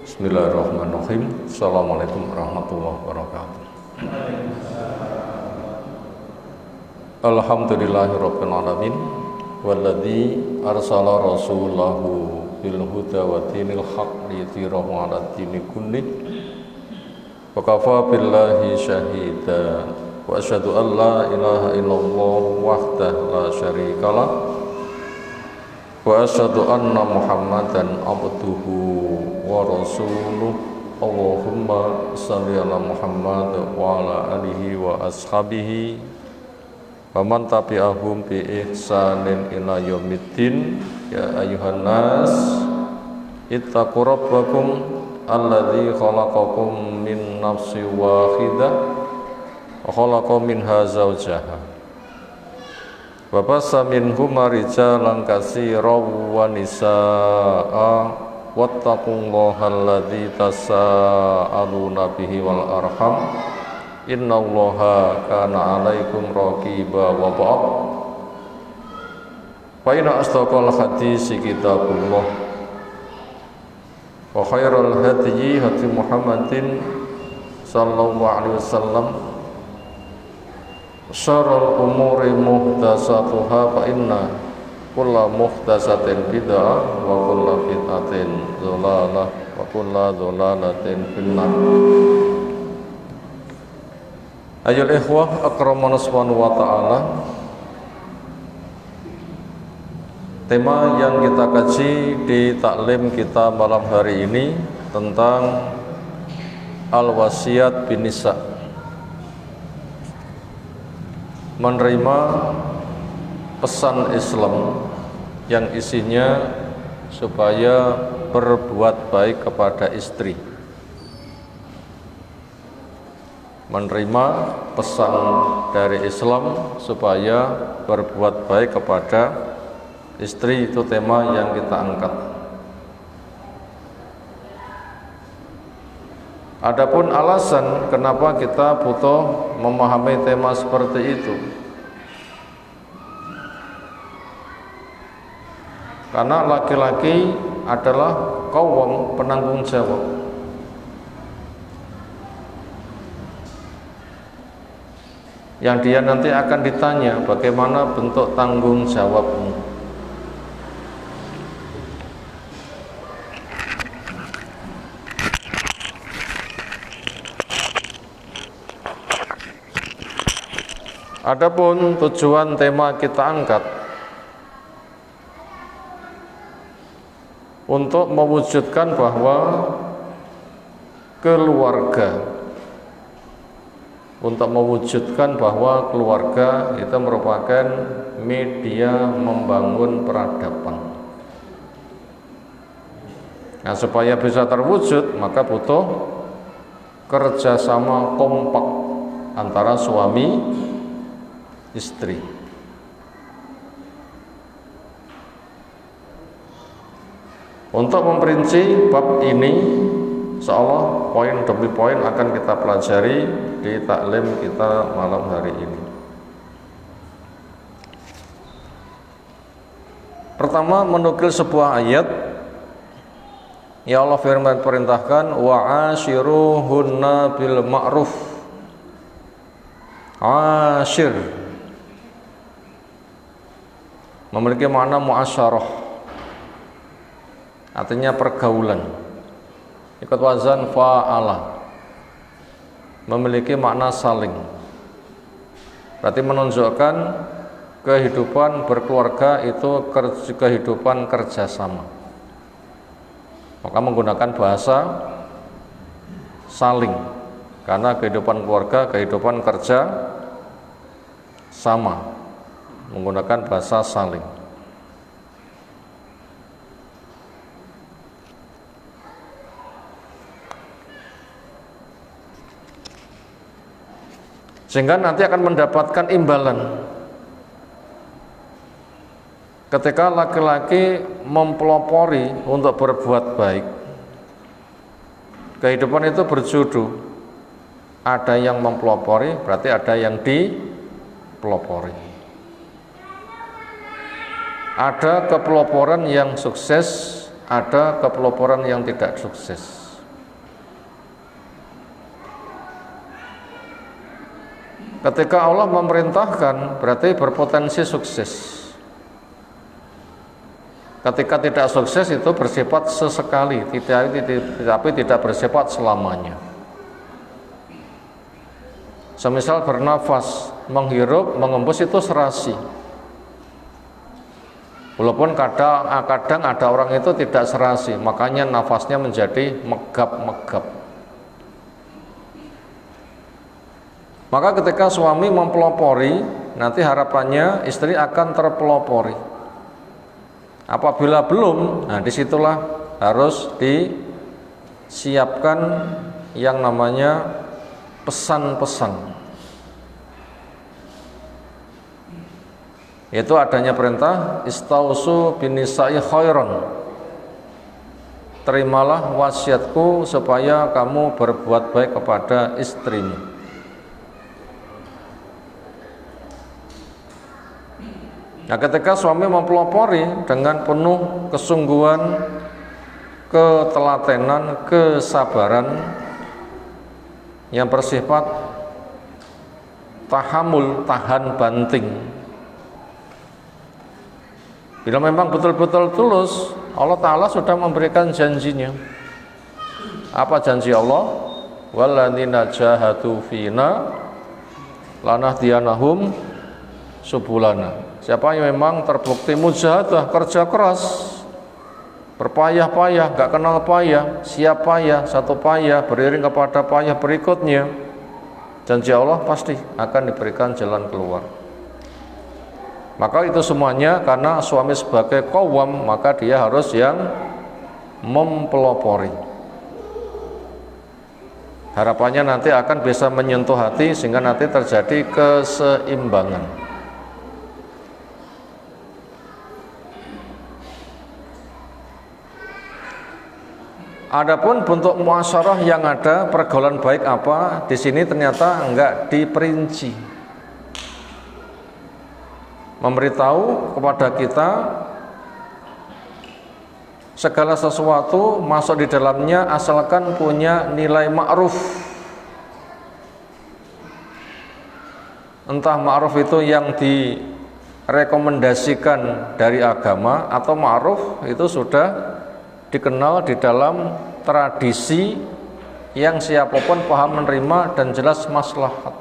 Bismillahirrahmanirrahim. Assalamualaikum warahmatullahi wabarakatuh. Alhamdulillahirabbil alamin walladzi arsala rasulahu bil huda wa dinil haqq liyudhhirahu 'alad dini kullih wa kafa billahi syahida wa asyhadu an la ilaha illallah wahdahu la syarikalah wa asyhadu anna Muhammadan abduhu wa rasuluh. Allahumma shalli ala Muhammad wa ala alihi wa ashabihi wa man tabi'ahum bi ihsanin ila yaumiddin. Ya ayyuhan nas ittaqu rabbakum alladzi khalaqakum min nafsin wahidah wa khalaqa minha zawjaha wa bassa minhuma rijalan katsiran wa nisaa'a wattaqullaha alladzi tasaaluna bihi wal arham innallaha kana 'alaikum raqiba wa ba'd. Fa inna asdaqal hadits kitabullah wa khairal hadyi hadyi Muhammadin sallallahu alaihi wasallam syarrul umuri muhdatsatuha fa inna kulla muhdatsatin bid'ah wa kulla bid'atin dhalalah wa kulla dhalalatin finnar. Ayyuhal ikhwah akramana subhanahu wa ta'ala, tema yang kita kaji di taklim kita malam hari ini tentang al-wasiyat bin nisa, menerima pesan Islam yang isinya supaya berbuat baik kepada istri. Menerima pesan dari Islam supaya berbuat baik kepada istri, itu tema yang kita angkat. Adapun alasan kenapa kita butuh memahami tema seperti itu, karena laki-laki adalah kaum penanggung jawab. Yang dia nanti akan ditanya bagaimana bentuk tanggung jawabmu. Adapun tujuan tema kita angkat untuk mewujudkan bahwa keluarga itu merupakan media membangun peradaban. Nah, supaya bisa terwujud maka butuh kerjasama kompak antara suami istri. Untuk memperinci bab ini, insyaallah poin demi poin akan kita pelajari di taklim kita malam hari ini. Pertama, menukil sebuah ayat. Ya Allah firman perintahkan wa ashiruhunna bil ma'ruf. Ashir memiliki makna muasyarah, artinya pergaulan. Ikut wazan fa'ala memiliki makna saling, berarti menunjukkan kehidupan berkeluarga itu kehidupan kerjasama. Maka menggunakan bahasa saling, karena kehidupan keluarga kehidupan kerja sama, menggunakan bahasa saling. Sehingga nanti akan mendapatkan imbalan ketika laki-laki mempelopori untuk berbuat baik. Kehidupan itu berjudu, ada yang mempelopori berarti ada yang dipelopori. Ada kepeloporan yang sukses, ada kepeloporan yang tidak sukses. Ketika Allah memerintahkan berarti berpotensi sukses. Ketika tidak sukses itu bersifat sesekali, tapi tidak bersifat selamanya. Semisal bernafas, menghirup, mengembus itu serasi. Walaupun kadang ada orang itu tidak serasi, makanya nafasnya menjadi megap-megap. Maka ketika suami mempelopori, nanti harapannya istri akan terpelopori. Apabila belum, nah disitulah harus disiapkan yang namanya pesan-pesan. Yaitu adanya perintah istausu binisa'i khairan. Terimalah wasiatku supaya kamu berbuat baik kepada istrimu. Nah, ketika suami mempelopori dengan penuh kesungguhan, ketelatenan, kesabaran yang bersifat tahamul, tahan banting. Bila memang betul-betul tulus, Allah Ta'ala sudah memberikan janjinya. Apa janji Allah? Walladzina jahadu fina lanahdiyanahum subulana. Siapa yang memang terbukti mujahadah, kerja keras, berpayah-payah, gak kenal payah, siap payah, satu payah beriring kepada payah berikutnya, janji Allah pasti akan diberikan jalan keluar. Maka itu semuanya karena suami sebagai qawwam, maka dia harus yang mempelopori. Harapannya nanti akan bisa menyentuh hati sehingga nanti terjadi keseimbangan. Adapun bentuk muasyarah yang ada, pergaulan baik apa, di sini ternyata enggak diperinci. Memberitahu kepada kita segala sesuatu masuk di dalamnya asalkan punya nilai ma'ruf. Entah ma'ruf itu yang direkomendasikan dari agama atau ma'ruf itu sudah dikenal di dalam tradisi yang siapapun paham menerima dan jelas maslahat.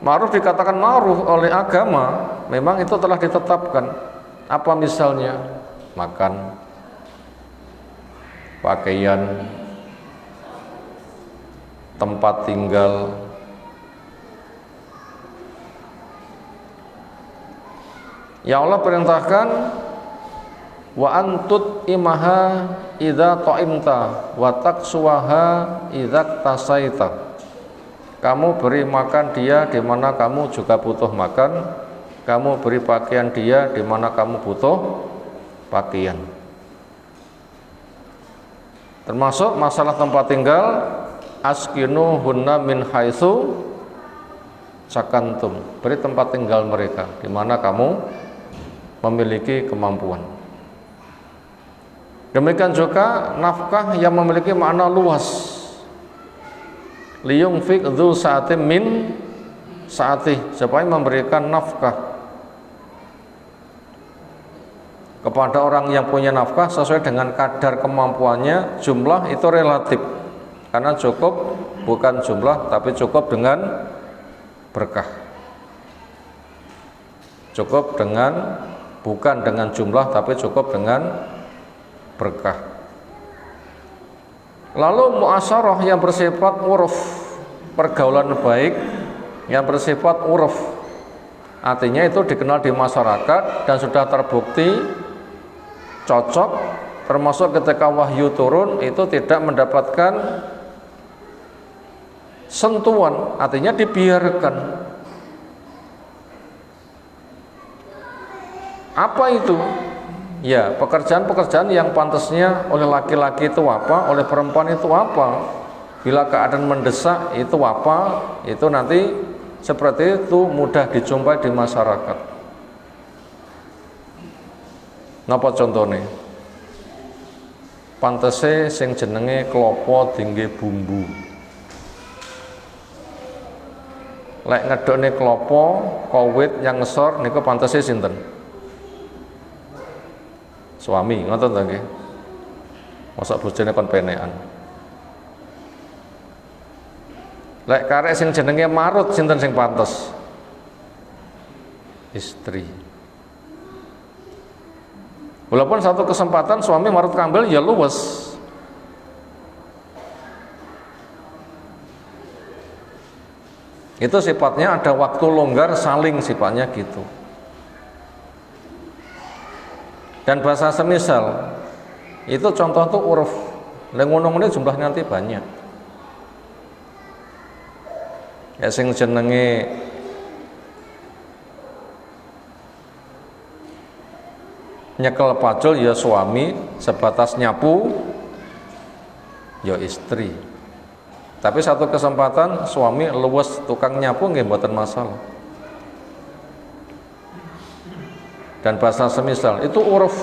Ma'ruf dikatakan ma'ruf oleh agama, memang itu telah ditetapkan. Apa misalnya? Makan, pakaian, tempat tinggal. Ya Allah perintahkan wa antut imaha idza ta'imta wa taksuwaha idza tasaita. Kamu beri makan dia di mana kamu juga butuh makan, kamu beri pakaian dia di mana kamu butuh pakaian. Termasuk masalah tempat tinggal, askinuhunna min haitsu sakantum. Beri tempat tinggal mereka di mana kamu memiliki kemampuan. Demikian juga nafkah yang memiliki makna luas. Liyunfik dzu sa'atin min sa'atih, supaya memberikan nafkah kepada orang yang punya nafkah sesuai dengan kadar kemampuannya. Jumlah itu relatif, karena cukup bukan jumlah tapi cukup dengan berkah. Cukup dengan bukan dengan jumlah tapi cukup dengan berkah. Lalu muasyarah yang bersifat uruf, pergaulan baik yang bersifat uruf, artinya itu dikenal di masyarakat dan sudah terbukti cocok, termasuk ketika wahyu turun itu tidak mendapatkan sentuhan, artinya dibiarkan. Apa itu? Ya, pekerjaan-pekerjaan yang pantasnya oleh laki-laki itu apa, oleh perempuan itu apa. Bila keadaan mendesak itu apa, itu nanti seperti itu mudah dijumpai di masyarakat. Napa contohnya? Pantese sing jenenge klopo dingge bumbu. lek ngedokne klopo, kowit yang ngesor niku pantese sinten? Suami, ngoten to nggih. Mosok bojone kon penekan. Lek karek sing jenenge marut sinten sing pantes? Istri. Walaupun satu kesempatan suami marut kambel ya luwes. Itu sifatnya ada waktu longgar saling sifatnya gitu. Dan bahasa semisal itu contoh tuh uruf. Lengunung ini jumlahnya nanti banyak. Ya sing jenenge nyekel pacul ya suami, sebatas nyapu ya istri. Tapi satu kesempatan suami luwes tukang nyapu nggih mboten masalah. Dan bahasa semisal itu uruf.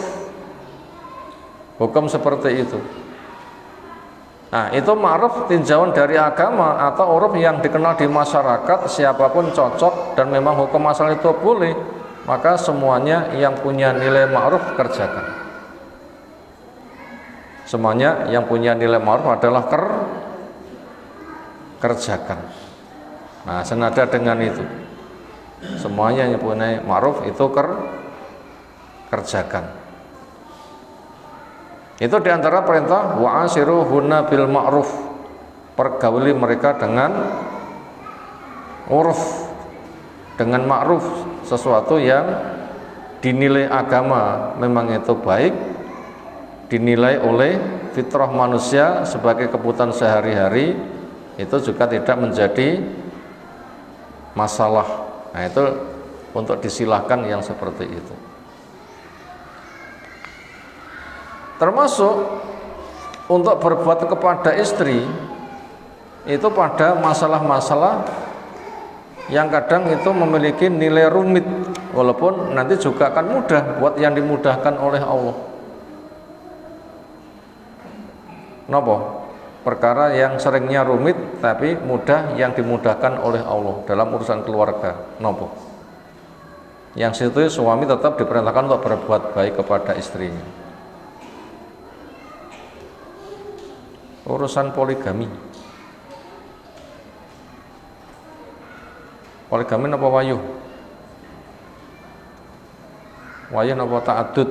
Hukum seperti itu. Nah, itu ma'ruf tinjauan dari agama atau uruf yang dikenal di masyarakat, siapapun cocok dan memang hukum asal itu boleh, maka semuanya yang punya nilai ma'ruf kerjakan. Semuanya yang punya nilai ma'ruf adalah kerjakan. Nah, senada dengan itu, semuanya yang punya ma'ruf itu kerjakan. Itu diantara perintah wa'ashiruhunna bil ma'ruf, pergauli mereka dengan uruf, dengan ma'ruf, sesuatu yang dinilai agama memang itu baik, dinilai oleh fitrah manusia sebagai kebutuhan sehari-hari, itu juga tidak menjadi masalah. Nah, itu untuk disilahkan yang seperti itu. Termasuk untuk berbuat kepada istri itu pada masalah-masalah yang kadang itu memiliki nilai rumit, walaupun nanti juga akan mudah buat yang dimudahkan oleh Allah. Napa? Perkara yang seringnya rumit tapi mudah yang dimudahkan oleh Allah dalam urusan keluarga. Napa? Yang situ suami tetap diperintahkan untuk berbuat baik kepada istrinya. Urusan poligami. Poligami napa wayuh? Wayuh napa ta'addud?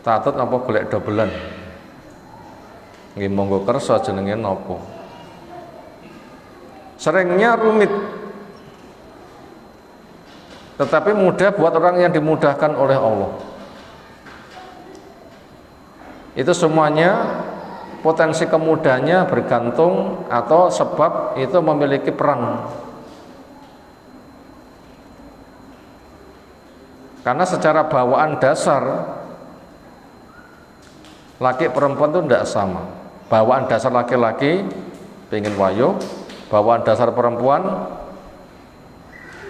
Ta'addud napa golek dobelan? Nggih monggo kersa jenenge napa? Seringnya rumit, tetapi mudah buat orang yang dimudahkan oleh Allah. Itu semuanya potensi kemudahannya bergantung atau sebab itu memiliki peran. Karena secara bawaan dasar laki perempuan itu tidak sama. Bawaan dasar laki-laki pengen wayuh, bawaan dasar perempuan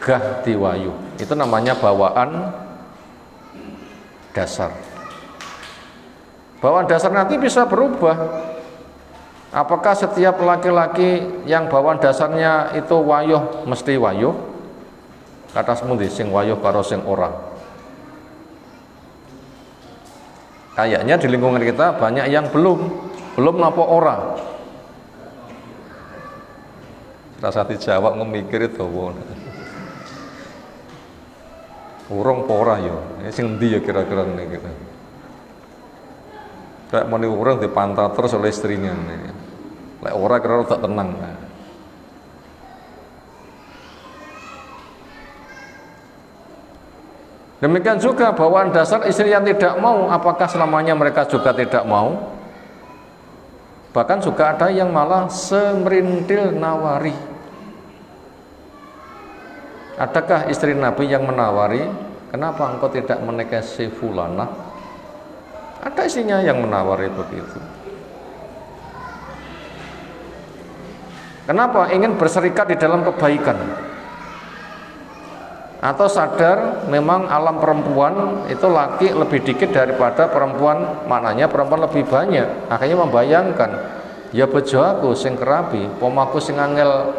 gah diwayu. Itu namanya bawaan dasar. Bawaan dasar nanti bisa berubah. Apakah setiap laki-laki yang bawaan dasarnya itu wayuh mesti wayuh? Kata semundi sing wayuh karo sing ora. Kayaknya di lingkungan kita banyak yang belum napa ora. Rasa dijawab ngemikir dawa. Urung apa ora ya? Sing endi ya kira-kira ngene iki. Kayak muni urung dipantau terus oleh istrinya. Lek ora kira tak tenang. Demikian juga bawaan dasar istri yang tidak mau, apakah selamanya mereka juga tidak mau? Bahkan juga ada yang malah semerintil nawari. Adakah istri Nabi yang menawari, kenapa engkau tidak menikahi si fulanah? Ada istrinya yang menawari begitu. Kenapa? Ingin berserikat di dalam kebaikan. Atau sadar memang alam perempuan itu laki lebih dikit daripada perempuan, maknanya perempuan lebih banyak. Akhirnya membayangkan, ya bejo aku sing kerabi, pomaku sing angel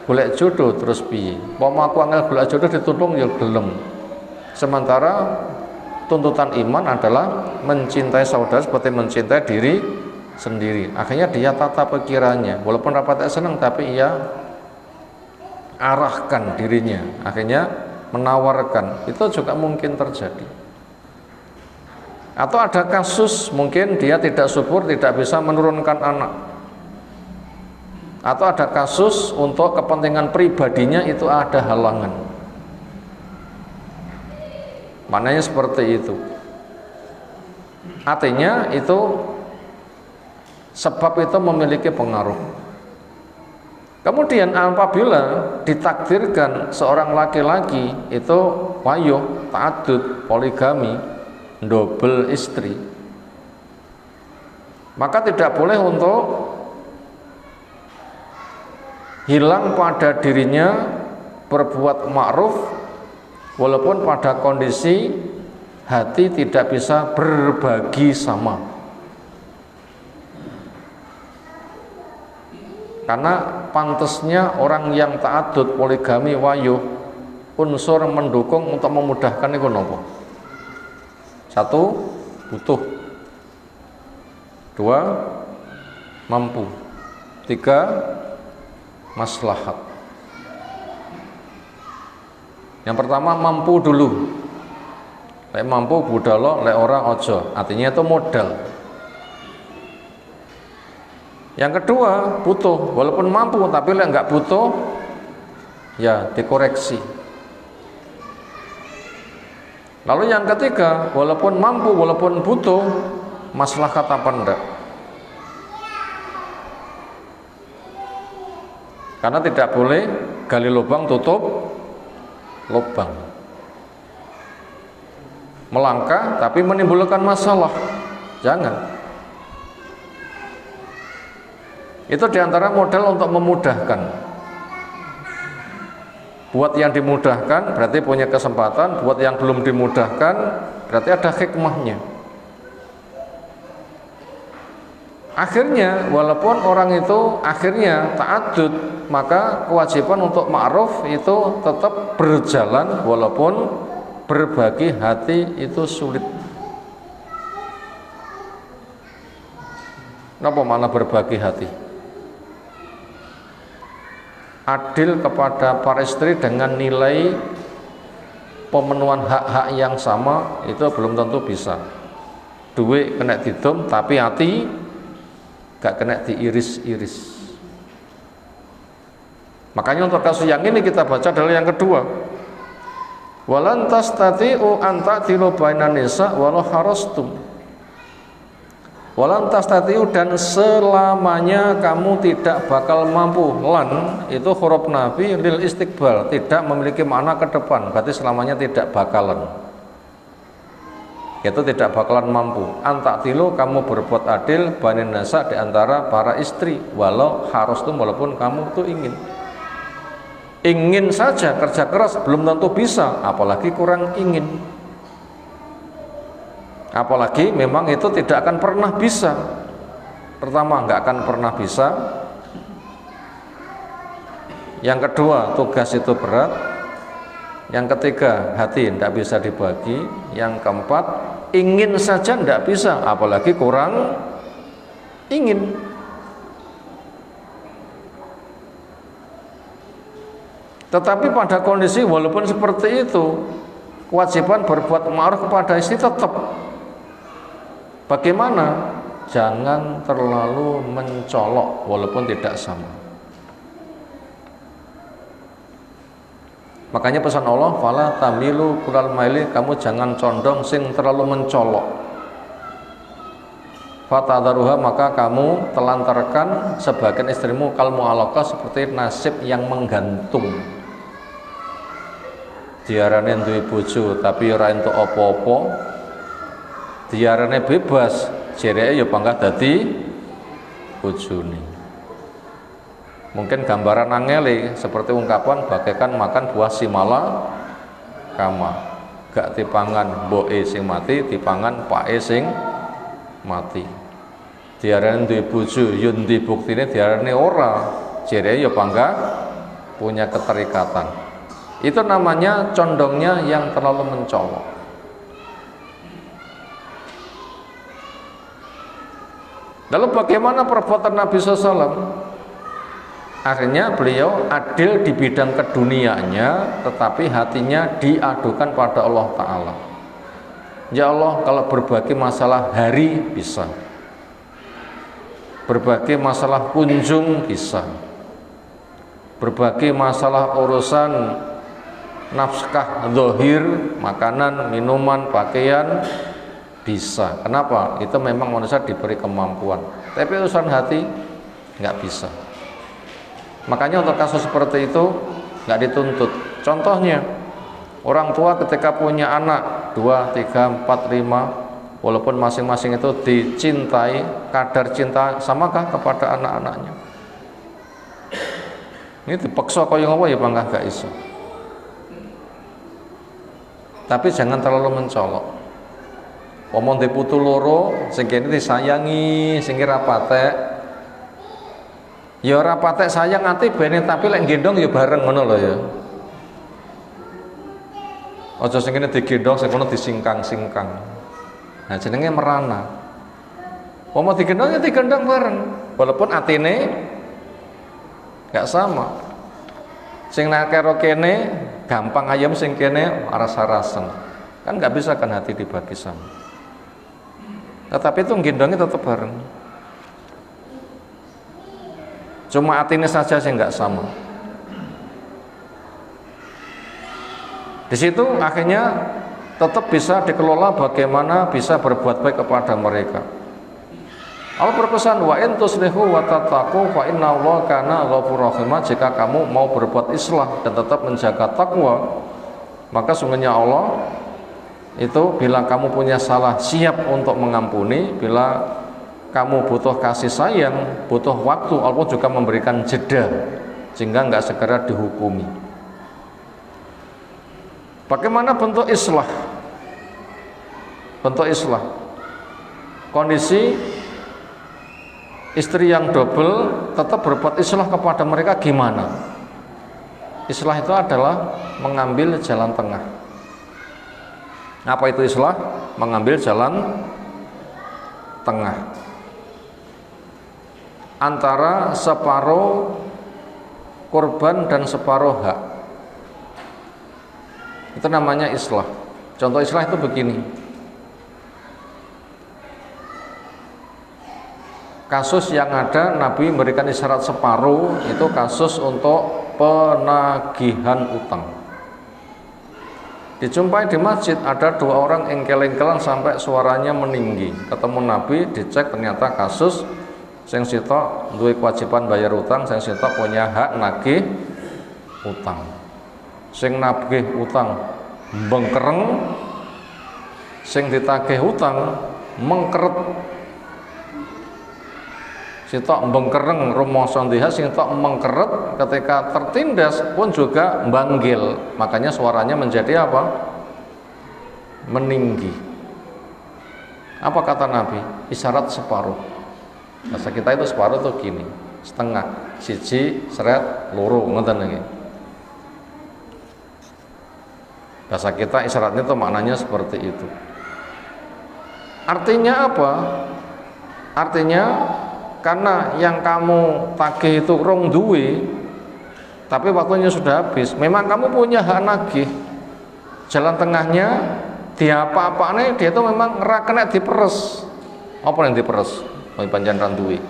golek jodoh terus piye? Pomo aku angel golek jodoh ditulung ya gelem. Sementara tuntutan iman adalah mencintai saudara seperti mencintai diri sendiri. Akhirnya dia tata pikirannya, walaupun rapatnya senang tapi ia arahkan dirinya, akhirnya menawarkan. Itu juga mungkin terjadi. Atau ada kasus mungkin dia tidak subur, tidak bisa menurunkan anak. Atau ada kasus untuk kepentingan pribadinya itu ada halangan. Maknanya seperti itu. Artinya itu sebab itu memiliki pengaruh. Kemudian apabila ditakdirkan seorang laki-laki itu wayuh, ta'addud, poligami, double istri, maka tidak boleh untuk hilang pada dirinya berbuat ma'ruf walaupun pada kondisi hati tidak bisa berbagi sama. Karena pantasnya orang yang ta'addud, poligami, wayuh, unsur mendukung untuk memudahkan itu nopo. Satu, butuh. Dua, mampu. Tiga, maslahat. Yang pertama mampu dulu. Lek mampu budalo, lek ora ojo. Artinya itu modal. Yang kedua butuh, walaupun mampu tapi lek nggak butuh ya dikoreksi. Lalu yang ketiga, walaupun mampu, walaupun butuh, maslahat apa enggak? Karena tidak boleh gali lubang tutup lubang. Melangkah tapi menimbulkan masalah. Jangan. Itu diantara modal untuk memudahkan. Buat yang dimudahkan berarti punya kesempatan, buat yang belum dimudahkan berarti ada hikmahnya. Akhirnya walaupun orang itu akhirnya ta'addud, maka kewajiban untuk ma'ruf itu tetap berjalan walaupun berbagi hati itu sulit. Kenapa malah berbagi hati? Adil kepada para istri dengan nilai pemenuhan hak-hak yang sama itu belum tentu bisa. Duit kena didom tapi hati gak kena diiris-iris. Makanya untuk kasus yang ini kita baca adalah yang kedua. Walan tastati'u an ta'dilu bainan nisa walau harastum. Walan tastati'u, dan selamanya kamu tidak bakal mampu. Lan itu huruf nafi lil istiqbal, tidak memiliki makna ke depan, berarti selamanya tidak bakalan. Itu tidak bakalan mampu. Antaktilu, kamu berbuat adil banin nasa di antara para istri, walau harastum, walaupun kamu itu ingin saja kerja keras belum tentu bisa, apalagi kurang ingin. Apalagi memang itu tidak akan pernah bisa. Pertama, nggak akan pernah bisa. Yang kedua, tugas itu berat. Yang ketiga, hati tidak bisa dibagi. Yang keempat, ingin saja tidak bisa, apalagi kurang ingin. Tetapi pada kondisi walaupun seperti itu, kewajiban berbuat ma'ruf kepada istri tetap. Bagaimana? Jangan terlalu mencolok walaupun tidak sama. Makanya pesan Allah, fala tamilu kulal maili, kamu jangan condong sing terlalu mencolok. Fatadaruha, maka kamu telantarkan sebagian istrimu kalmu alaka, seperti nasib yang menggantung. Diarane duwe bojo tapi ora entuk apa-apa. Diarane bebas, jereke ya bangga dadi bojone. Mungkin gambaran angele seperti ungkapan bagaikan makan buah simala kama. Gak dipangan mboke sing mati, dipangan pake sing mati. Diarane duwe bojo yo ndi buktine diarane ora, jereke ya bangga punya keterikatan. Itu namanya condongnya yang terlalu mencolok. Lalu bagaimana perbuatan Nabi SAW? Akhirnya beliau adil di bidang keduniaannya, tetapi hatinya diadukan pada Allah Ta'ala. Ya Allah, kalau berbagi masalah hari bisa, berbagi masalah kunjung bisa, berbagi masalah urusan nafkah zahir, makanan, minuman, pakaian bisa. Kenapa? Itu memang manusia diberi kemampuan. Tapi urusan hati nggak bisa. Makanya untuk kasus seperti itu nggak dituntut. Contohnya, orang tua ketika punya anak 2, 3, 4, 5, walaupun masing-masing itu dicintai, kadar cinta samakah kepada anak-anaknya? Ini dipaksa kaya ngopo ya bangga gak iso. Tapi jangan terlalu mencolok. Omong di putu loro, sing kene disayangi, sing kira patek. Ya ora patek sayang ati bene, tapi lek gendong ya bareng ngono lho ya. Aja sing kene digendong, sing kono disingkang-singkang. Nah jenenge merana. Omong digendong ya digendong bareng, walaupun atine gak sama. Sing nak karo kene gampang ayam, sing kene aras-arasen. Kan gak bisa kan hati dibagi sama. Tetapi itu gendongnya tetap bareng. Cuma atine saja sih nggak sama. Di situ akhirnya tetap bisa dikelola bagaimana bisa berbuat baik kepada mereka. Allah berpesan wa in tuslihu wa tattaqu fa innallaha kana ghafurur rahim. Jika kamu mau berbuat islah dan tetap menjaga takwa, maka sungguhnya Allah itu bila kamu punya salah siap untuk mengampuni, bila kamu butuh kasih sayang, butuh waktu, Allah juga memberikan jeda sehingga nggak segera dihukumi. Bagaimana bentuk islah? Bentuk islah, kondisi istri yang double tetap berbuat islah kepada mereka gimana? Islah itu adalah mengambil jalan tengah. Apa itu islah? Mengambil jalan tengah antara separuh korban dan separuh hak. Itu namanya islah. Contoh islah itu begini. Kasus yang ada Nabi memberikan isyarat separuh, itu kasus untuk penagihan utang. Dijumpai di masjid ada 2 orang engkel-engkelan sampai suaranya meninggi. Ketemu Nabi, dicek ternyata kasus sing sitok duwe kewajiban bayar utang, sing sitok punya hak nagih utang. Sing nagih utang bengkereng, sing ditagih utang mengkeret. Sitok bengkereng rumoso ndiha, sing sitok mengkeret, ketika tertindas pun juga banggil. Makanya suaranya menjadi apa? Meninggi. Apa kata Nabi? Isyarat separuh. Bahasa kita itu separuh tuh gini, setengah, siji, seret, loro, ngoten lagi. Bahasa kita isyaratnya tuh maknanya seperti itu. Artinya apa? Artinya karena yang kamu tagih itu rong duwe, tapi waktunya sudah habis. Memang kamu punya hak nagih. Jalan tengahnya dia apa-apane dia itu memang ora kena diperes. Apa yang diperes? Oh, panjang randuwi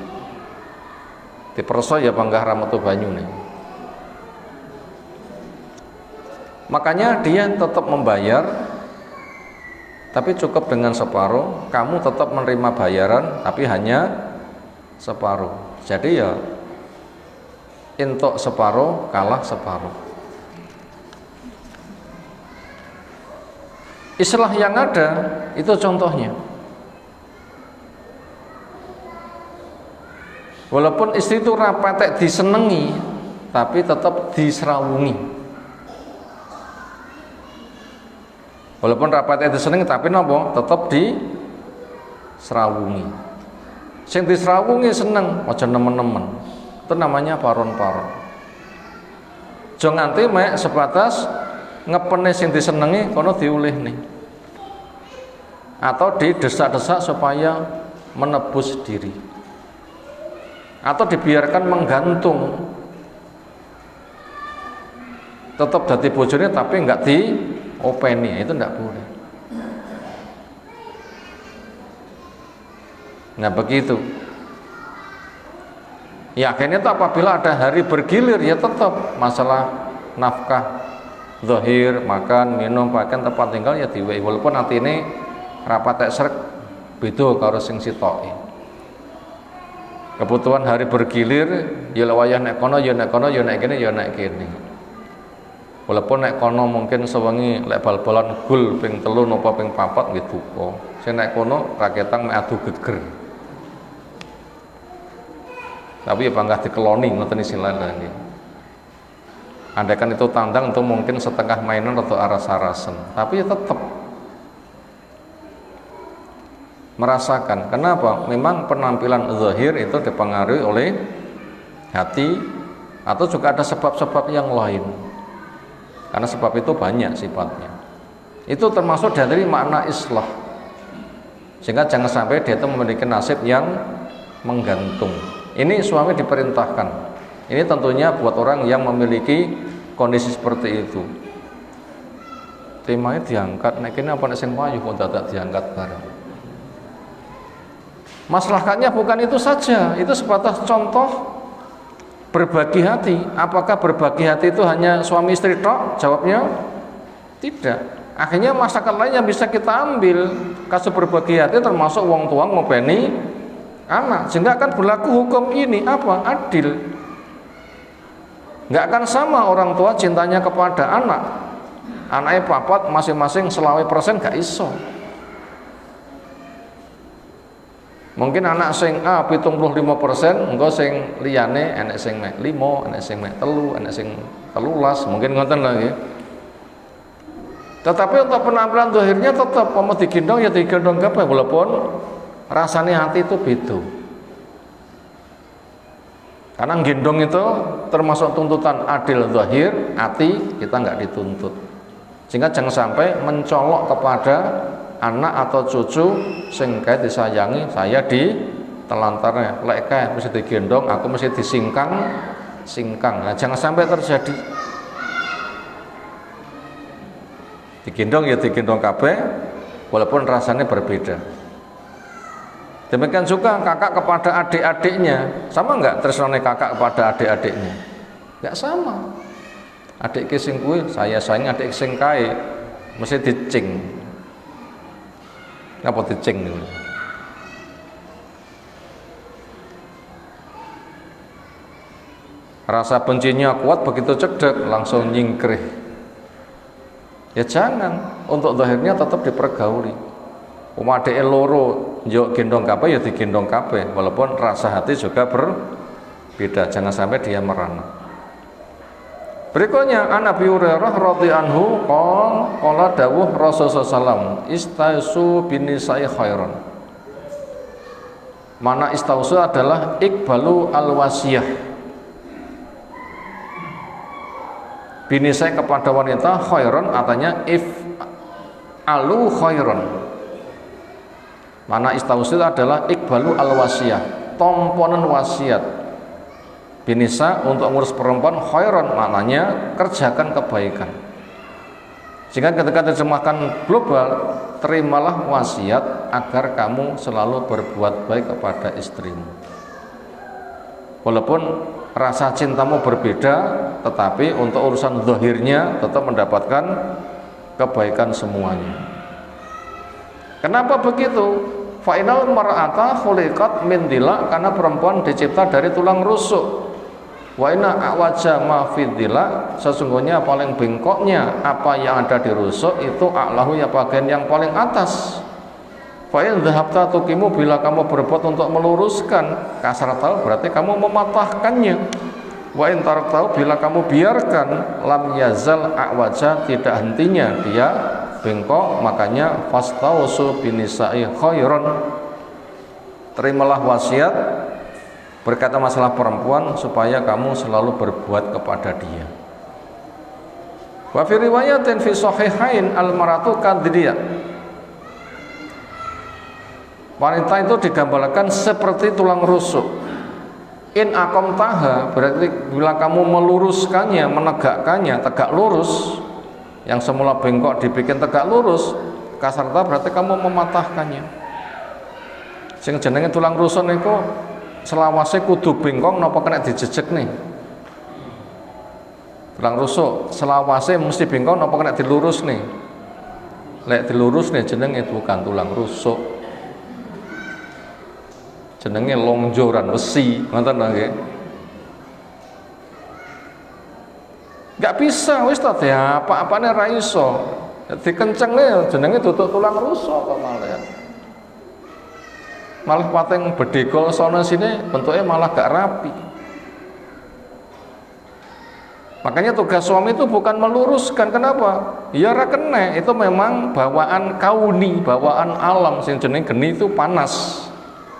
diperso ya panggah ramatu banyu nih. Makanya dia tetap membayar, tapi cukup dengan separuh. Kamu tetap menerima bayaran, tapi hanya separuh. Jadi ya entuk separuh, kalah separuh. Islah yang ada itu contohnya. Walaupun istri itu rapatek disenengi, tapi tetap diserawungi. Walaupun rapatek disenengi, tapi napa? Tetap diserawungi. Sing diserawungi seneng, aja nemen-nemen. Itu namanya paron-paron. Aja nganti mek sebatas ngepene sing disenengi kono diulihne. Atau didesak-desak supaya menebus diri. Atau dibiarkan menggantung. Tetap dadi bojone tapi enggak diopeni, itu enggak boleh. Nah begitu. Yakinnya itu apabila ada hari bergilir ya tetap masalah nafkah zahir, makan, minum, pakaian, tempat tinggal ya diwehi walaupun atine rapat srek beda karo sing sitoke. Kebutuhan hari bergilir ya wayah nek kono ya nek kono ya nek kene ya nek kene. Walaupun nek kono mungkin sewengi lek bal-balan gul ping 3 napa ping 4 nggih duka. Sing nek kono raketang mek adu geger. Tapi ya bangga dikeloni ngoten istilahnya. Andaikan itu tandang itu mungkin setengah mainan atau aras-arasan, tapi ya tetap merasakan. Kenapa? Memang penampilan zahir itu dipengaruhi oleh hati atau juga ada sebab-sebab yang lain. Karena sebab itu banyak sifatnya. Itu termasuk dari makna islah. Sehingga jangan sampai dia itu memiliki nasib yang menggantung. Ini suami diperintahkan. Ini tentunya buat orang yang memiliki kondisi seperti itu. Temanya diangkat, nek kene apa nek sing payu kok dadak diangkat bareng. Masalahnya bukan itu saja, itu sebatas contoh berbagi hati. Apakah berbagi hati itu hanya suami istri tok? Jawabnya tidak. Akhirnya masyarakat lain yang bisa kita ambil kasus berbagi hati termasuk wong tua ngopeni anak, sehingga akan berlaku hukum ini apa? Adil. Nggak akan sama orang tua cintanya kepada anak. Anaknya papat masing-masing 20% gak iso. Mungkin anak sing A 75%, engko sing liyane enek sing mek 5, enek sing mek 3, enek sing 13, mungkin ngoten lagi. Tetapi untuk penampilan zahirnya tetap mau digendong ya digendong kabeh walaupun rasanya hati itu beda. Karena gendong itu termasuk tuntutan adil zahir, hati kita nggak dituntut. Sehingga jangan sampai mencolok kepada anak atau cucu sing kae disayangi, saya ditelantarnya, lek kae mesti digendong, aku mesti disingkang. Nah, jangan sampai terjadi. Digendong ya digendong kabeh walaupun rasanya berbeda. Demikian juga kakak kepada adik-adiknya, sama enggak tresnane kakak kepada adik-adiknya? Enggak sama. Adik sing kuwi saya sayang, adik sing kae mesti dicing. Napa dicing niku? Rasa bencinya kuat begitu cedek langsung nyingkrih. Ya jangan, untuk zahirnya tetap dipergauli. Adeke loro yo gendong kabeh ya digendong kabeh walaupun rasa hati juga berbeda, jangan sampai dia merana. Berikutnya An Abi Hurairah radhiyallahu anhu qala dawuh Rasulullah sallallahu istaisu binisai khairan. Mana istausu adalah ikbalu al-wasiyah. Binisai kepada wanita khairan artinya if alu khairan. Mana istausil adalah ikbalu al-wasiyah, tomponan wasiat. Binisa untuk ngurus perempuan khairan maknanya kerjakan kebaikan. Sehingga ketika terjemahkan global, terimalah wasiat agar kamu selalu berbuat baik kepada istrimu. Walaupun rasa cintamu berbeda, tetapi untuk urusan zahirnya tetap mendapatkan kebaikan semuanya. Kenapa begitu? Fa'inal mar'ata khuliqat min dila, karena perempuan dicipta dari tulang rusuk. Wa inna a'waja ma fi dila, sesungguhnya paling bengkoknya apa yang ada di rusuk itu a'lahu ya bagian yang paling atas. Fa'in dhahabta tuqimu, bila kamu berbuat untuk meluruskan, kasar tahu berarti kamu mematahkannya. Wa in taraktahu, bila kamu biarkan, lam yazal a'waja, tidak hentinya dia bengkok. Makanya fastausu binisa'i khairan, terimalah wasiat berkata masalah perempuan supaya kamu selalu berbuat kepada dia. Wa fi riwayatin fi sahihain al-maratu kadhiyah. Wanita itu digambarkan seperti tulang rusuk. In aqamtaha, berarti bila kamu meluruskannya, menegakkannya, tegak lurus, yang semula bengkok dibikin tegak lurus, kasarta berarti kamu mematahkannya. Sing jenenge tulang rusuk niku selawase kudu bengkok napa kena dijejek nih. Tulang rusuk selawase mesti bengkok napa kena dilurus nih. Lek dilurus nih jenenge bukan tulang rusuk. Jenenge longjoran besi, ngoten nggih. Gak bisa wis ta ya, apa-apane ra iso. Dikencenge jenenge tutuk tulang rusuk kok malah. Malah pateng bedegol sono sini bentuknya malah gak rapi. Makanya tugas suami itu bukan meluruskan. Kenapa? Ya ra kene, itu memang bawaan kauni, bawaan alam. Sing jeneng geni itu panas.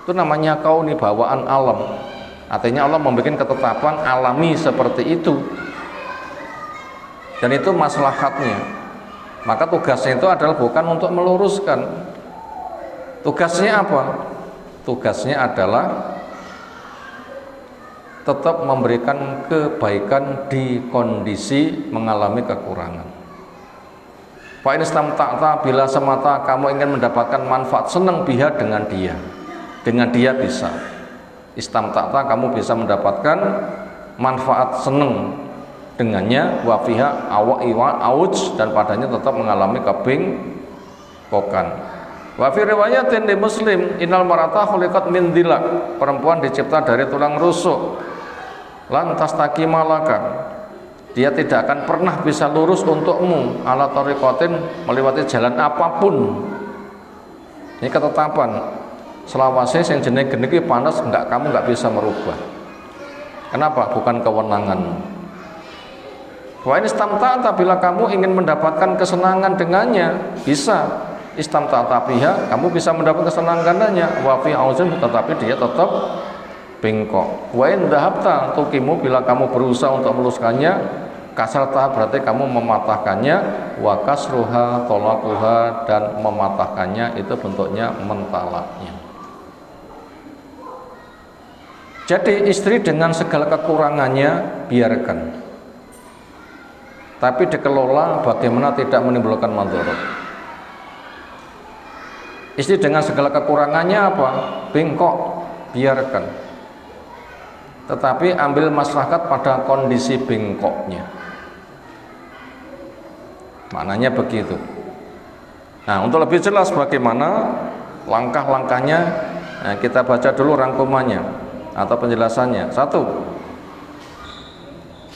Itu namanya kauni, bawaan alam. Artinya Allah membuat ketetapan alami seperti itu. Dan itu maslahatnya. Maka tugasnya itu adalah bukan untuk meluruskan. Tugasnya apa? Tugasnya adalah tetap memberikan kebaikan di kondisi mengalami kekurangan. Fa in istamta'ta, bila semata kamu ingin mendapatkan manfaat senang biha dengan dia bisa. Istamta'ta, kamu bisa mendapatkan manfaat senang dengannya, wa fiha auj, dan padanya tetap mengalami kebengkokan. Wa fi riwayatin di Muslim, innal marata khuliqat min dilak, perempuan dicipta dari tulang rusuk. Lan tastaqima laka, dia tidak akan pernah bisa lurus untukmu ala tariqatin, melewati jalan apapun. Ini ketetapan selawase sing jenenge geni iki panas, kamu enggak bisa merubah. Kenapa? Bukan kewenangan. Wa in istamta'ta, bila kamu ingin mendapatkan kesenangan dengannya, bisa. Istamta'ta biha, kamu bisa mendapat kesenangan dengannya. Wa fi auzun, tetapi dia tetap bengkok. Wa in dhahabta tuqimu, bila kamu berusaha untuk meluruskannya, kasarta, berarti kamu mematahkannya. Wa kasruha tolaquha, dan mematahkannya itu bentuknya mentalaknya. Jadi istri dengan segala kekurangannya biarkan, tapi dikelola bagaimana tidak menimbulkan madharat. Istri dengan segala kekurangannya apa? Bengkok, biarkan, tetapi ambil maslahat pada kondisi bengkoknya. Maknanya begitu. Nah, untuk lebih jelas bagaimana langkah-langkahnya, nah, kita baca dulu rangkumannya atau penjelasannya. 1.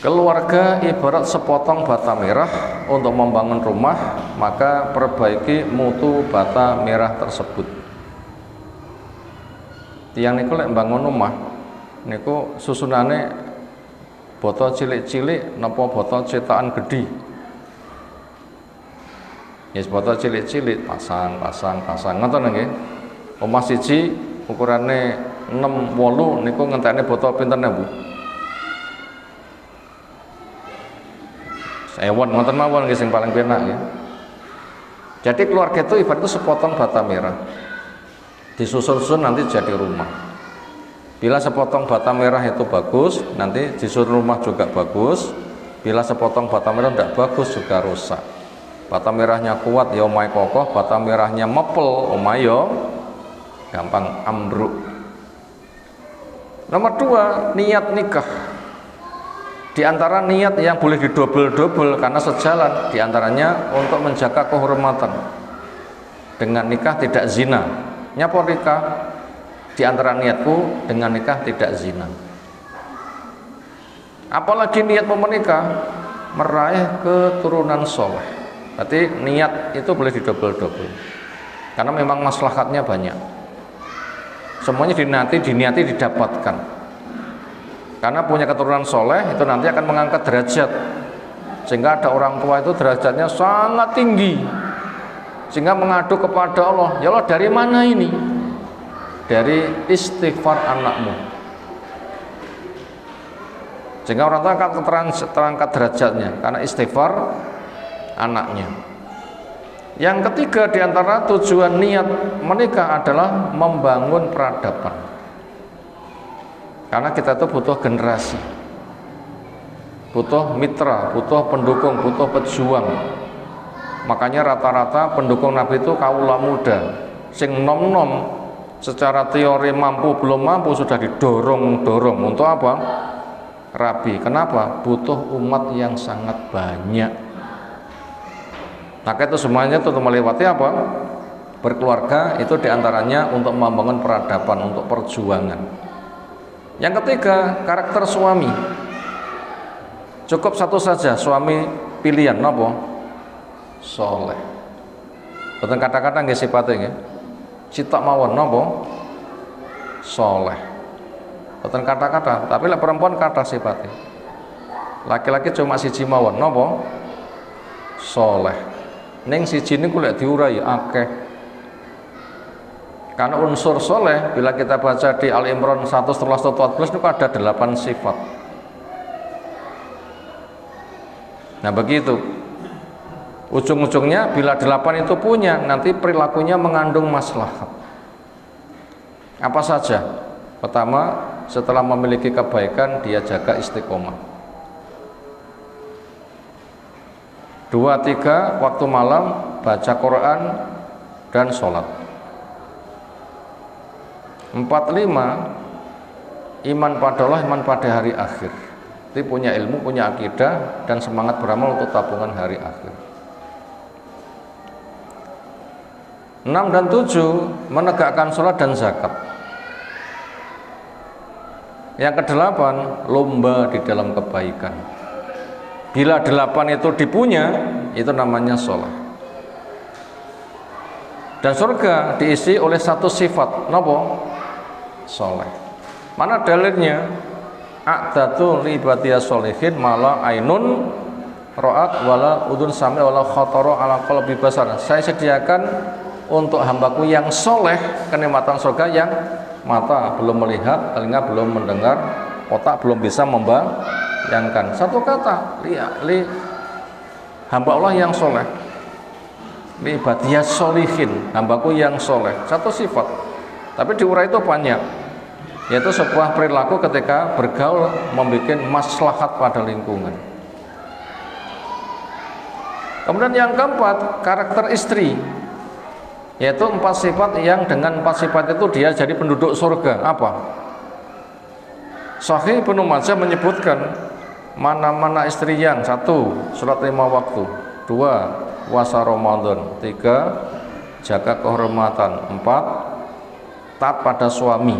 Keluarga ibarat sepotong bata merah. Untuk membangun rumah, maka perbaiki mutu bata merah tersebut. Tiang niku lek bangun rumah niku susunane botol cilik-cilik napa botol cetakan gede. Yes, botol cilik-cilik pasang ngoten nggih. Omah siji ukurane 6-8 niku ngentekne botol pinten Bu? Ewan ngoten mawon nggih sing paling penak ya. Jadi keluarga itu ibarat itu sepotong bata merah. Disusun-susun nanti jadi rumah. Bila sepotong bata merah itu bagus, nanti disusun rumah juga bagus. Bila sepotong bata merah tidak bagus juga rusak. Bata merahnya kuat ya omahe kokoh, bata merahnya mepel omahe ya gampang ambruk. Nomor 2, niat nikah. Di antara niat yang boleh didobel-dobel karena sejalan, di antaranya untuk menjaga kehormatan. Dengan nikah tidak zina. Nyapa nikah? Di antara niatku dengan nikah tidak zina. Apalagi niat menikah, meraih keturunan soleh. Berarti niat itu boleh didobel-dobel. Karena memang maslahatnya banyak. Semuanya diniati didapatkan. Karena punya keturunan soleh itu nanti akan mengangkat derajat, sehingga ada orang tua itu derajatnya sangat tinggi, sehingga mengadu kepada Allah, ya Allah dari mana ini? Dari istighfar anakmu. Sehingga orang tua akan terangkat derajatnya, karena istighfar anaknya. Yang ketiga di antara tujuan niat menikah adalah membangun peradaban. Karena kita itu butuh generasi, butuh mitra, butuh pendukung, butuh pejuang. Makanya rata-rata pendukung Nabi itu kaula muda, sing nom-nom secara teori mampu belum mampu sudah didorong-dorong untuk apa? Rabi. Kenapa? Butuh umat yang sangat banyak. Maka itu semuanya itu melewati apa? Berkeluarga itu diantaranya untuk membangun peradaban, untuk perjuangan. Yang ketiga, karakter suami. Cukup satu saja suami pilihan, napa? Soleh. Boten kata-kata nggih sifate nggih. Citak mawon napa? Soleh. Boten kata-kata, tapi lek perempuan kata sifatnya. Laki-laki cuma siji mawon napa? Soleh. Ning siji niku lek diurai akeh. Karena unsur soleh bila kita baca di Al-Imran 114 niku ada 8 sifat. Nah begitu. Ujung-ujungnya bila 8 itu punya, nanti perilakunya mengandung maslahat. Apa saja? Pertama, setelah memiliki kebaikan dia jaga istiqomah. 2, 3 waktu malam baca Quran dan sholat. 4, 5 iman pada Allah, iman pada hari akhir. Jadi punya ilmu, punya akidah dan semangat beramal untuk tabungan hari akhir. 6 dan 7 menegakkan sholat dan zakat. Yang ke-8 lomba di dalam kebaikan. Bila 8 itu dipunya, itu namanya sholat. Dan surga diisi oleh satu sifat, napa? Sholat. Mana dalilnya? A'datu li ibadiyas sholihin mala ainun ra'at wala udun sami wala khatara ala qalbi basar. Saya sediakan untuk hambaku yang soleh kenikmatan surga yang mata belum melihat, telinga belum mendengar, otak belum bisa membayangkan. Satu kata, li hamba Allah yang soleh, li ibadiyas sholihin, hambaku yang soleh. Satu sifat, tapi diurai itu banyak, yaitu sebuah perilaku ketika bergaul membuat maslahat pada lingkungan. Kemudian yang keempat, karakter istri, yaitu 4 sifat yang dengan 4 sifat itu dia jadi penduduk surga. Apa? Sahih Ibnu Majah menyebutkan mana-mana istri yang 1 sholat 5 waktu, 2 puasa Ramadan, 3 jaga kehormatan, 4 taat pada suami,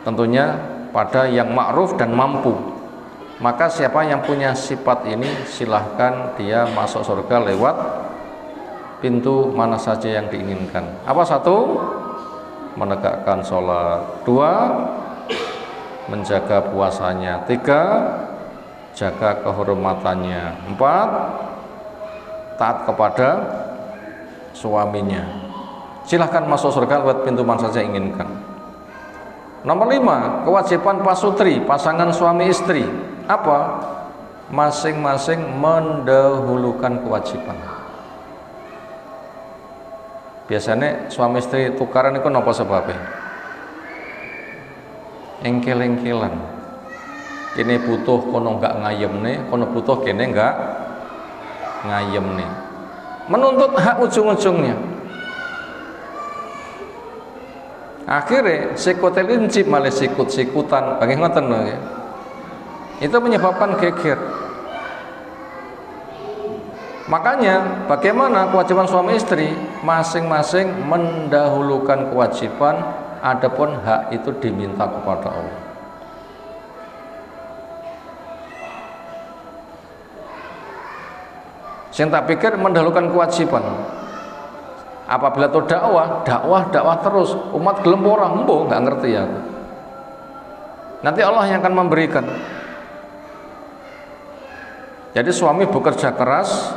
tentunya pada yang ma'ruf dan mampu. Maka siapa yang punya sifat ini silahkan dia masuk surga lewat pintu mana saja yang diinginkan. Apa? 1 menegakkan sholat, 2 menjaga puasanya, 3 jaga kehormatannya, 4 taat kepada suaminya. Silahkan masuk surga lewat pintu mana saja yang inginkan. Nomor 5, kewajiban pasutri, pasangan suami istri. Apa? Masing-masing mendahulukan kewajiban. Biasanya suami istri tukaran itu napa sebabnya? Engkel-engkelan. Kene butuh kono enggak ngayemne, kono butuh kene enggak ngayemne. Menuntut hak ujung-ujungnya. Akhirnya sikotel incip malah sikut-sikutan, bagi ngoten lho ya. Itu menyebabkan geger. Makanya bagaimana kewajiban suami istri? Masing-masing mendahulukan kewajiban, adapun hak itu diminta kepada Allah. Sing tak pikir mendahulukan kewajiban. Apabila itu dakwah terus, umat gelem orang embo nggak ngerti ya. Nanti Allah yang akan memberikan. Jadi suami bekerja keras,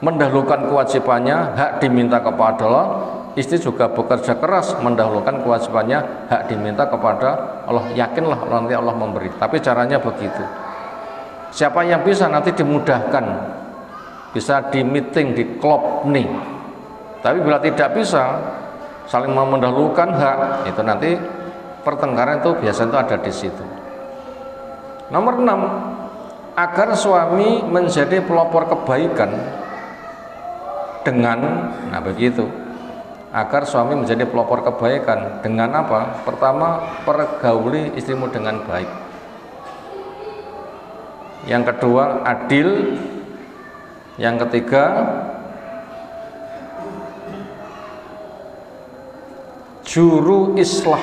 mendahulukan kewajibannya, hak diminta kepada Allah. Istri juga bekerja keras, mendahulukan kewajibannya, hak diminta kepada Allah. Yakinlah nanti Allah memberi. Tapi caranya begitu. Siapa yang bisa nanti dimudahkan, bisa di meeting, di klub nih. Tapi bila tidak bisa, saling mendahulukan hak, itu nanti pertengkaran itu biasanya itu ada di situ. Nomor 6, agar suami menjadi pelopor kebaikan dengan, nah begitu, agar suami menjadi pelopor kebaikan dengan apa? Pertama, pergauli istrimu dengan baik. Yang kedua, adil. Yang ketiga, juru islah.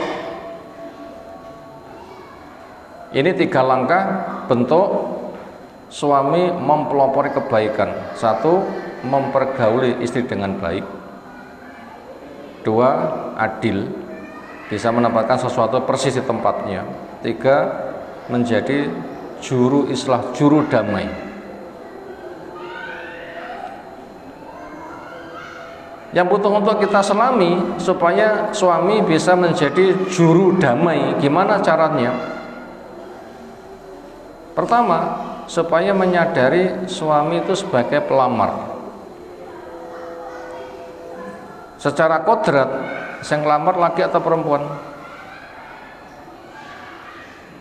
Ini 3 langkah bentuk suami mempelopori kebaikan. 1, mempergauli istri dengan baik. 2, adil, bisa menempatkan sesuatu persis di tempatnya. 3, menjadi juru islah, juru damai. Yang butuh untuk kita selami supaya suami bisa menjadi juru damai. Gimana caranya? Pertama, supaya menyadari suami itu sebagai pelamar. Secara kodrat, yang ngelamar laki atau perempuan?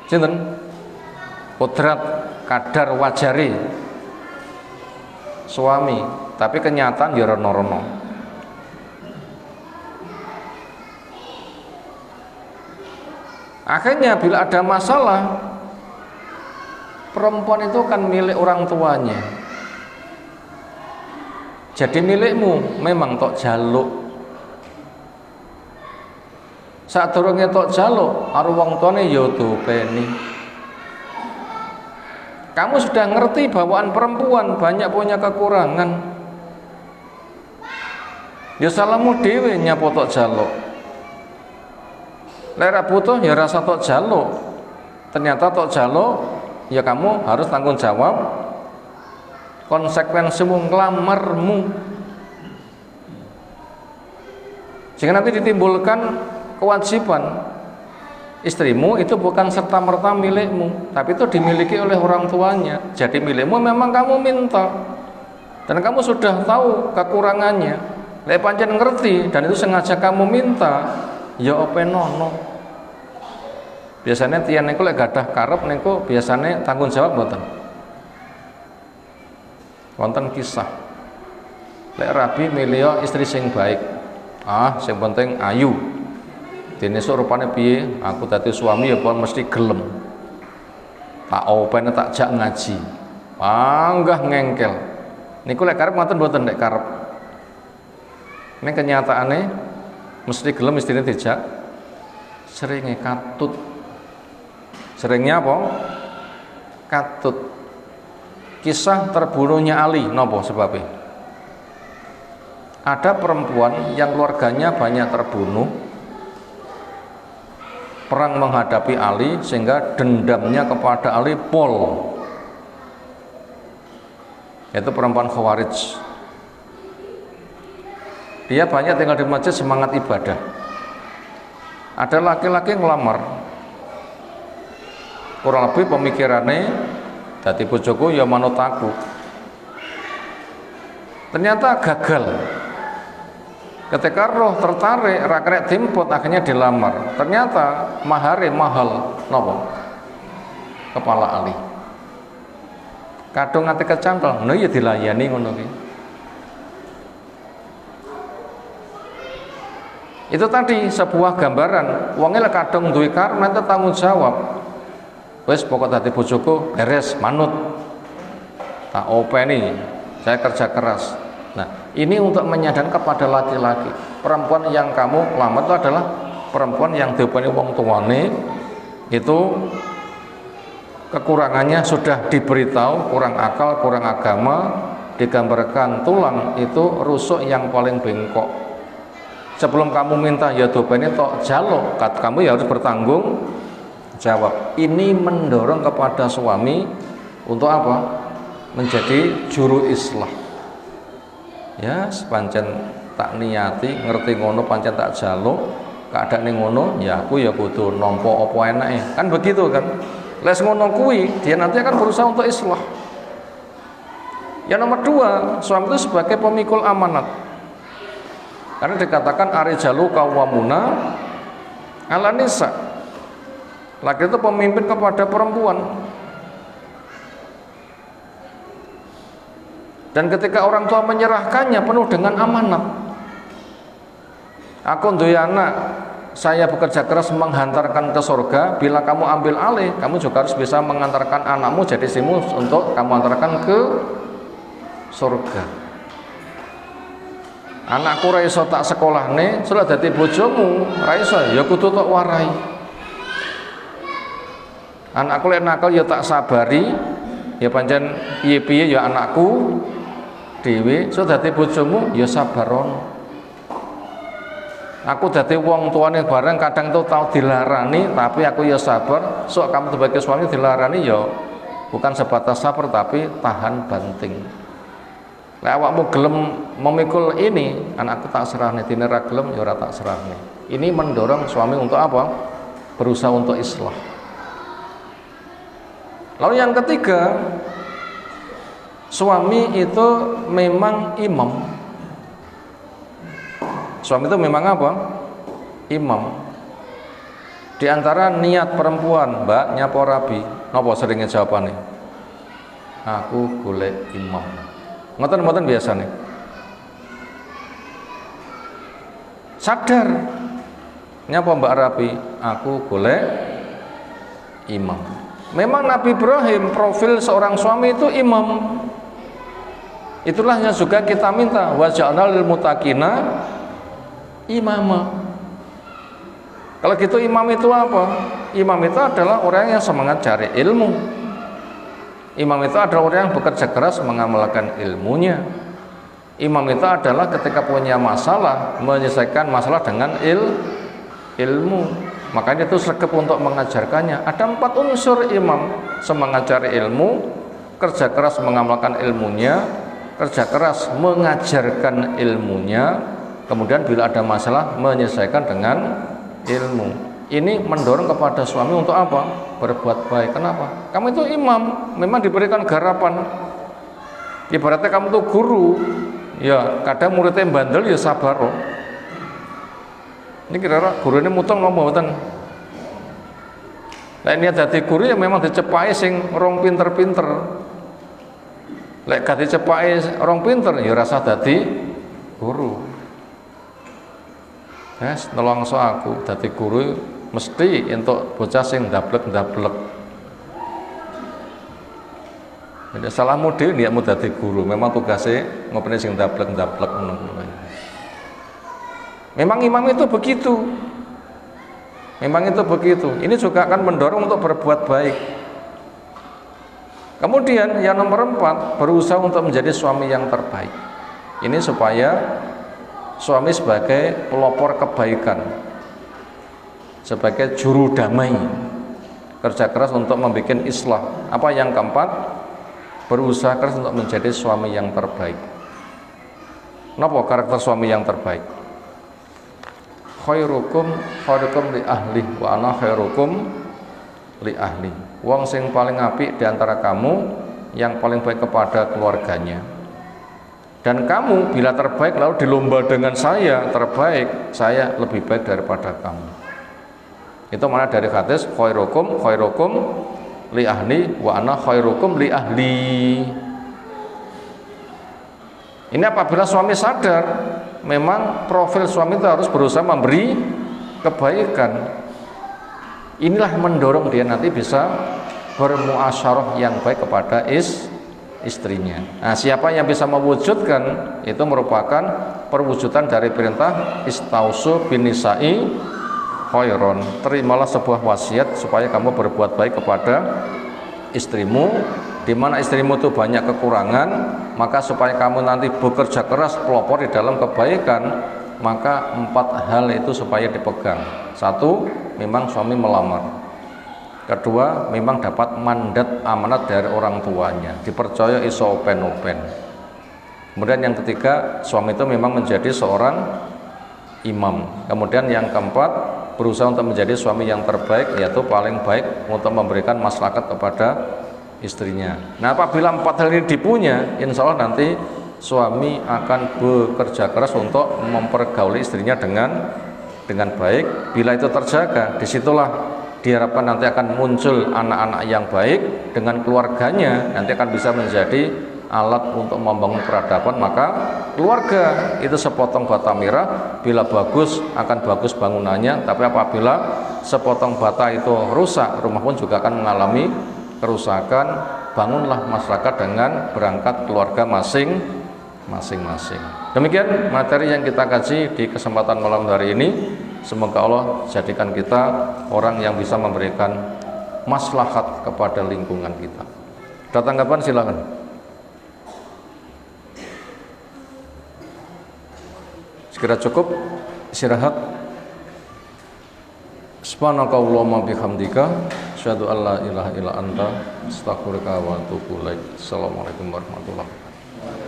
Sinten? Kodrat, kadar wajari suami, tapi kenyataan ya rono-rono. Akhirnya bila ada masalah, perempuan itu kan milik orang tuanya. Jadi milikmu memang tok jaluk. Saat durunge tok jaluk, karo wong tuane ya dopeni. Kamu sudah ngerti bawaan perempuan banyak punya kekurangan. Ya salahmu dhewe nyapo tok jaluk. Lek ra butuh ya rasa tok jaluk. Ternyata tok jaluk, ya kamu harus tanggung jawab konsekuensimu nglamarmu. Sehingga nanti ditimbulkan kewajiban istrimu itu bukan serta-merta milikmu, tapi itu dimiliki oleh orang tuanya. Jadi milikmu memang kamu minta, dan kamu sudah tahu kekurangannya. Lek pancen ngerti dan itu sengaja kamu minta, ya opo nono. Biasanya tiang niku lek gadah karep niku biasanya tanggung jawab mboten. Wonten kisah. Lek rabi milih istri sing baik. Sing penting ayu. Dene sok rupane piye? Aku dadi suami ya pon mesti gelem. Tak opene tak jak ngaji. Panggah ngengkel. Niku lek karep ngoten mboten lek karep. Ning kenyataane mesti gelem istrine dijak seringe katut. Seringnya apa? Katut. Kisah terbunuhnya Ali napa sebabnya? Ada perempuan yang keluarganya banyak terbunuh, perang menghadapi Ali, sehingga dendamnya kepada Ali pol, yaitu perempuan Khawarij. Dia banyak tinggal di masjid, semangat ibadah. Ada laki-laki ngelamar, kurang lebih pemikirannya dadi bojoku ya manut aku. Ternyata gagal. Ketika roh tertarik, rakrek timput, akhirnya dilamar. Ternyata mahare mahal, nopo? Kepala Ali. Kadung ati kecantol, no ya dilayani ngono ki. Itu tadi sebuah gambaran. Wonge lek kadung duwe karena itu tanggung jawab. Wes pokok dadi bojoku beres manut. Tak openi, saya kerja keras. Nah, ini untuk menyadarkan kepada laki-laki, perempuan yang kamu lamar itu adalah perempuan yang diopeni wong tuane, itu kekurangannya sudah diberitahu, kurang akal, kurang agama, digambarkan tulang itu rusuk yang paling bengkok. Sebelum kamu minta ya dopeni tok jaluk, kamu ya harus bertanggung jawab. Ini mendorong kepada suami untuk apa? Menjadi juru islah. Ya, sepancen tak niati ngerti ngono pancen tak jaluk, keadaan ngono ya aku ya kudu nampa apa enake. Kan begitu kan? Les ngono kuwi, dia nanti akan berusaha untuk islah. Yang nomor dua, suami itu sebagai pemikul amanat. Karena dikatakan arijalu qawwamuna 'ala nisa. Laki itu pemimpin kepada perempuan. Dan ketika orang tua menyerahkannya penuh dengan amanat. Aku duwe anak, saya bekerja keras menghantarkan ke surga. Bila kamu ambil alih, kamu juga harus bisa mengantarkan anakmu jadi istrimu untuk kamu antarkan ke surga. Anakku ra iso tak sekolahne, sudah dadi bojomu, ra iso ya kudu tok warai. Anakku lek nakal ya tak sabari, ya pancen piye-piye ya anakku dhewe, sudah dadi bojomu ya sabaron. Aku dadi wong tuane bareng kadang tuh tau dilarani, tapi aku ya sabar. Sok kamu sebagai suami dilarani ya bukan sebatas sabar tapi tahan banting. Lek awakmu gelem memikul ini, anakku tak serahne, dene ra gelem ya ora tak serahne. Ini mendorong suami untuk apa? Berusaha untuk islah. Lalu yang ketiga, suami itu memang imam. Suami itu memang apa? Imam. Di antara niat perempuan, Mbak, nyapa rabi, napa seringnya jawabannya? Aku golek imam. Ngoten-ngoten biasanya. Sadar. Nyapa Mbak Rabi? Aku golek imam. Memang Nabi Ibrahim profil seorang suami itu imam. Itulah yang juga kita minta, wa ja'alna lil muttaqina imama. Kalau gitu imam itu apa? Imam itu adalah orang yang semangat cari ilmu. Imam itu adalah orang yang bekerja keras mengamalkan ilmunya. Imam itu adalah ketika punya masalah menyelesaikan masalah dengan ilmu. Makanya itu sregep untuk mengajarkannya. Ada 4 unsur imam: semangat cari ilmu, kerja keras mengamalkan ilmunya, kerja keras mengajarkan ilmunya, kemudian bila ada masalah menyelesaikan dengan ilmu. Ini mendorong kepada suami untuk apa? Berbuat baik. Kenapa? Kamu itu imam, memang diberikan garapan. Ibaratnya kamu itu guru, ya kadang muridnya bandel ya sabar. Ini kira-kira guru ini mutong ngomong mboten. Lah ini dadi guru ya memang dicepai sing rong pinter-pinter. Lek gak dicepai rong pinter ya rasa dadi guru. Yes, nolongso aku dadi guru mesti untuk bocah sing ndablek-ndablek. Jadi salahmu dhewe niatmu dadi guru, memang tugasnya ngopeni sing ndablek-ndablek ngono. Memang imam itu begitu. Memang itu begitu. Ini juga akan mendorong untuk berbuat baik. Kemudian yang nomor 4, berusaha untuk menjadi suami yang terbaik. Ini supaya suami sebagai pelopor kebaikan, sebagai juru damai, kerja keras untuk membuat islah. Apa yang keempat? Berusaha keras untuk menjadi suami yang terbaik. Napa karakter suami yang terbaik? Khairukum li ahli wa ana khairukum li ahli. Wong sing paling apik di antara kamu yang paling baik kepada keluarganya. Dan kamu bila terbaik lalu dilomba dengan saya terbaik, saya lebih baik daripada kamu. Itu mana dari hadis khairukum li ahli wa ana khairukum li ahli. Ini apabila suami sadar memang profil suami itu harus berusaha memberi kebaikan. Inilah mendorong dia nanti bisa bermuasyarah yang baik kepada istrinya. Nah, siapa yang bisa mewujudkan itu merupakan perwujudan dari perintah istausu bin nisa'i khairon. Terimalah sebuah wasiat supaya kamu berbuat baik kepada istrimu. Di mana istrimu itu banyak kekurangan, maka supaya kamu nanti bekerja keras pelopor di dalam kebaikan, maka 4 hal itu supaya dipegang. 1, memang suami melamar. Kedua, memang dapat mandat amanat dari orang tuanya, dipercaya iso open-open. Kemudian yang ketiga, suami itu memang menjadi seorang imam. Kemudian yang keempat, berusaha untuk menjadi suami yang terbaik, yaitu paling baik untuk memberikan maslahat kepada istrinya. Nah, apabila 4 hal ini dipunya, insya Allah nanti suami akan bekerja keras untuk mempergauli istrinya dengan baik. Bila itu terjaga, disitulah diharapkan nanti akan muncul anak-anak yang baik dengan keluarganya, nanti akan bisa menjadi alat untuk membangun peradaban. Maka keluarga itu sepotong bata merah, bila bagus akan bagus bangunannya, tapi apabila sepotong bata itu rusak, rumah pun juga akan mengalami kerusakan. Bangunlah masyarakat dengan berangkat keluarga masing-masing. Demikian materi yang kita kaji di kesempatan malam hari ini. Semoga Allah jadikan kita orang yang bisa memberikan maslahat kepada lingkungan kita. Ada tanggapan silakan. Sekira cukup istirahat. Subhanakallahumma bihamdika asyhadu an la ilaha illa anta astaghfiruka wa atubu ilaik. Assalamualaikum warahmatullahi wabarakatuh.